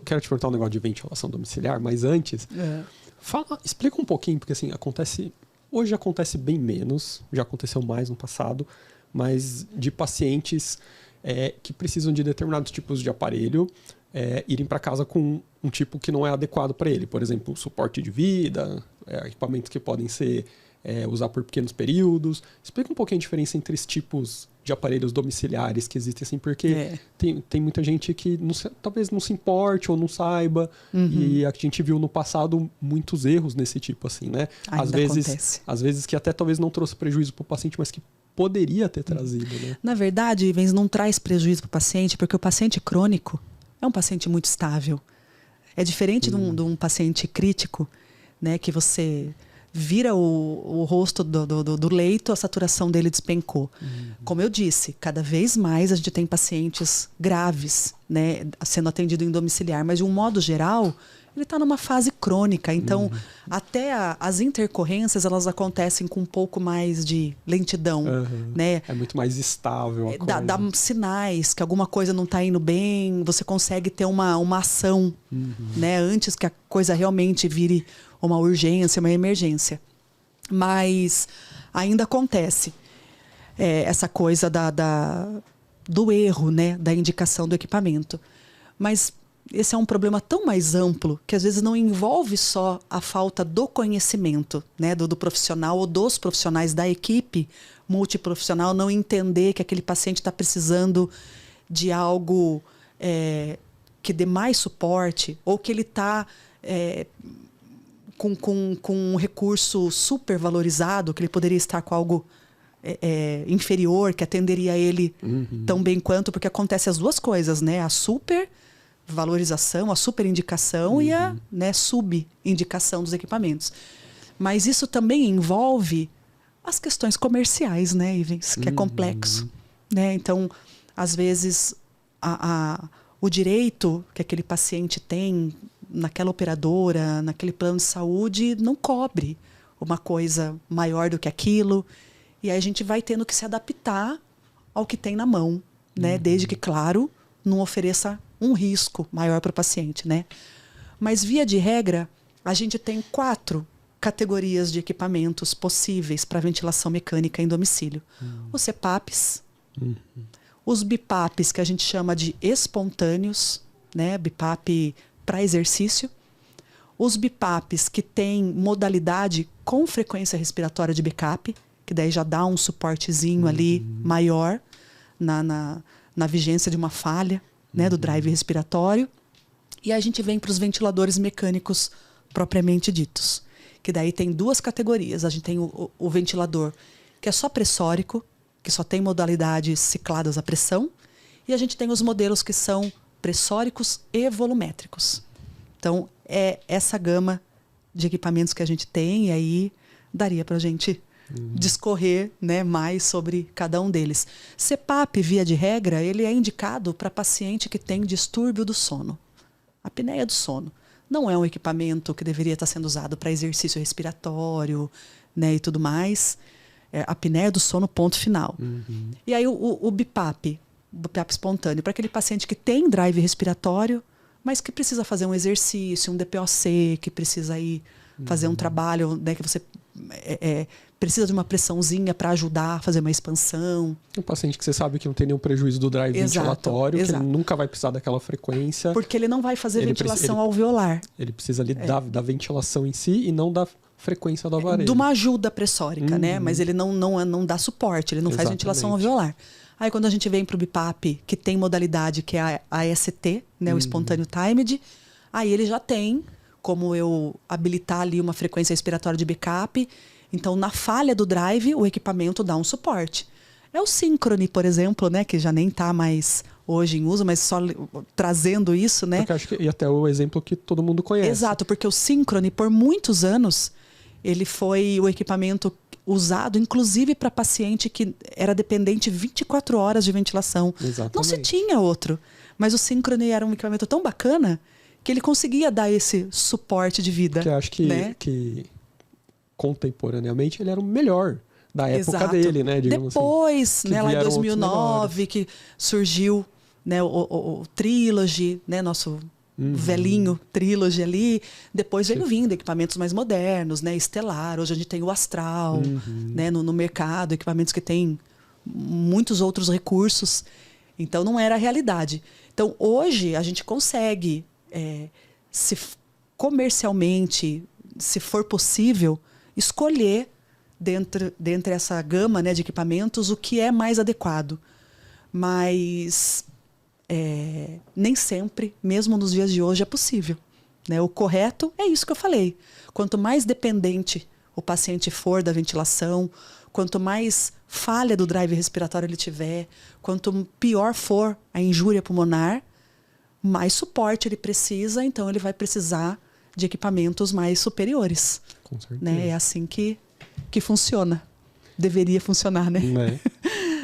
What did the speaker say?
quero te perguntar um negócio de ventilação domiciliar, mas antes, explica um pouquinho, porque assim, hoje acontece bem menos, já aconteceu mais no passado, mas de pacientes que precisam de determinados tipos de aparelho irem para casa com um tipo que não é adequado para ele. Por exemplo, suporte de vida, equipamentos que podem ser usar por pequenos períodos. Explica um pouquinho a diferença entre esses tipos de aparelhos domiciliares que existem, assim, porque tem muita gente que talvez não se importe ou não saiba, e a gente viu no passado muitos erros nesse tipo, assim, né? Às vezes que até talvez não trouxe prejuízo para o paciente, mas que poderia ter trazido, né? Na verdade, Ivens, não traz prejuízo para o paciente, porque o paciente crônico é um paciente muito estável. É diferente de um paciente crítico, né, que você vira o rosto do leito, a saturação dele despencou. Como eu disse, cada vez mais a gente tem pacientes graves, né, sendo atendido em domiciliar, mas de um modo geral, ele está numa fase crônica. Então, até as intercorrências, elas acontecem com um pouco mais de lentidão. Né? É muito mais estável a coisa. Dá sinais que alguma coisa não está indo bem, você consegue ter uma ação, né, antes que a coisa realmente vire uma urgência, uma emergência. Mas ainda acontece essa coisa do erro, né, da indicação do equipamento. Mas esse é um problema tão mais amplo que às vezes não envolve só a falta do conhecimento, né, do profissional ou dos profissionais da equipe multiprofissional não entender que aquele paciente está precisando de algo que dê mais suporte, ou que ele está com um recurso super valorizado, que ele poderia estar com algo inferior, que atenderia ele tão bem quanto, porque acontece as duas coisas, né? A supervalorização, a superindicação e a, né, subindicação dos equipamentos. Mas isso também envolve as questões comerciais, né, Ivens? Que é complexo. Né? Então, às vezes, o direito que aquele paciente tem naquela operadora, naquele plano de saúde, não cobre uma coisa maior do que aquilo. E aí a gente vai tendo que se adaptar ao que tem na mão, né? Desde que, claro, não ofereça um risco maior para o paciente, né? Mas, via de regra, a gente tem 4 categorias de equipamentos possíveis para ventilação mecânica em domicílio. Os CPAPs, os BIPAPs, que a gente chama de espontâneos, né? BIPAP para exercício. Os BIPAPs que têm modalidade com frequência respiratória de backup, que daí já dá um suportezinho ali maior na vigência de uma falha, né, do drive respiratório. E a gente vem para os ventiladores mecânicos propriamente ditos, que daí tem 2 categorias. A gente tem o ventilador que é só pressórico, que só tem modalidades cicladas à pressão, e a gente tem os modelos que são pressóricos e volumétricos. Então, é essa gama de equipamentos que a gente tem, e aí daria para a gente discorrer, né, mais sobre cada um deles. CPAP, via de regra, ele é indicado para paciente que tem distúrbio do sono. Apneia do sono. Não é um equipamento que deveria estar sendo usado para exercício respiratório, né, e tudo mais. Apneia do sono, ponto final. E aí o BIPAP espontâneo, para aquele paciente que tem drive respiratório, mas que precisa fazer um exercício, um DPOC, que precisa ir fazer um trabalho, né, que você precisa de uma pressãozinha para ajudar a fazer uma expansão. Um paciente que você sabe que não tem nenhum prejuízo do drive ventilatório, que ele nunca vai precisar daquela frequência. Porque ele não vai fazer ventilação alveolar. Ele precisa ali da ventilação em si e não da frequência do aparelho. De uma ajuda pressórica, né? Mas ele não dá suporte, ele não faz ventilação alveolar. Aí quando a gente vem para o BIPAP, que tem modalidade que é a EST, né, o Espontâneo Timed, aí ele já tem como eu habilitar ali uma frequência respiratória de backup. Então, na falha do drive, o equipamento dá um suporte. É o Synchrony, por exemplo, né, que já nem está mais hoje em uso, mas só trazendo isso, né? Porque acho que, e até o exemplo que todo mundo conhece. Exato, porque o Synchrony, por muitos anos, ele foi o equipamento usado, inclusive para paciente que era dependente 24 horas de ventilação. Exatamente. Não se tinha outro. Mas o Synchrony era um equipamento tão bacana que ele conseguia dar esse suporte de vida. Que eu acho que, né? que contemporaneamente ele era o melhor da época dele, né? Digamos depois, assim, né, lá em 2009, que surgiu, né, o Trilogy, né, nosso velhinho, Trilogy ali. Depois veio vindo equipamentos mais modernos, né? Estelar, hoje a gente tem o Astral, né? No mercado, equipamentos que têm muitos outros recursos. Então não era a realidade. Então hoje a gente consegue, comercialmente, se for possível, escolher dentre essa gama, né, de equipamentos o que é mais adequado. Mas nem sempre, mesmo nos dias de hoje, é possível, né? O correto é isso que eu falei. Quanto mais dependente o paciente for da ventilação, quanto mais falha do drive respiratório ele tiver, quanto pior for a injúria pulmonar, mais suporte ele precisa, então ele vai precisar de equipamentos mais superiores. Com certeza. Né? É assim que funciona. Deveria funcionar, né?